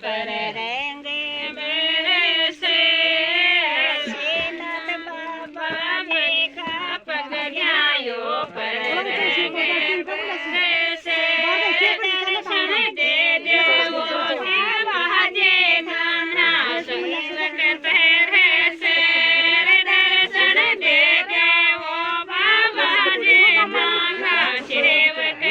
पर रहेंगे मेरे से नाथ बाबा जी का पग गयायो पर रहेंगे मेरे से दर्शन दे दो महाजे थाना सेवक तेरे से दर्शन दे दो बाबा जी थाना सेवक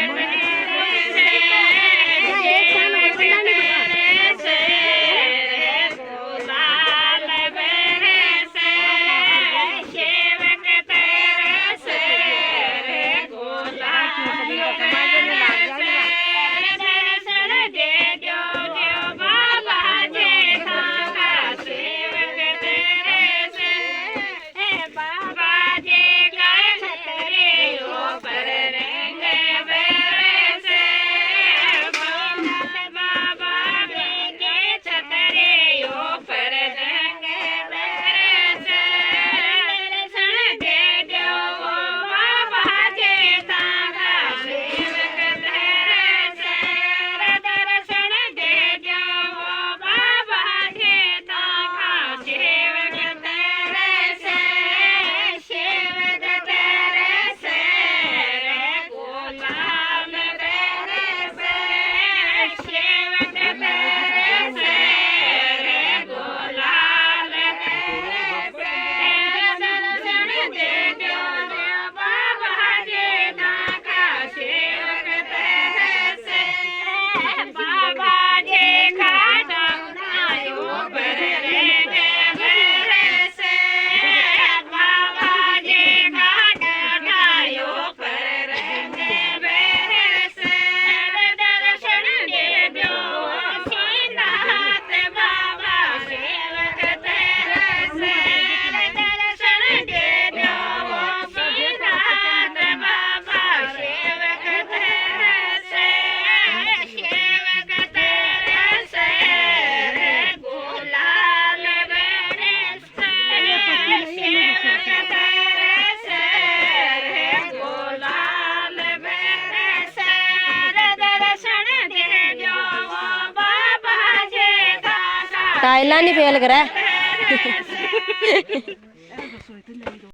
टाइला नहीं फेल करा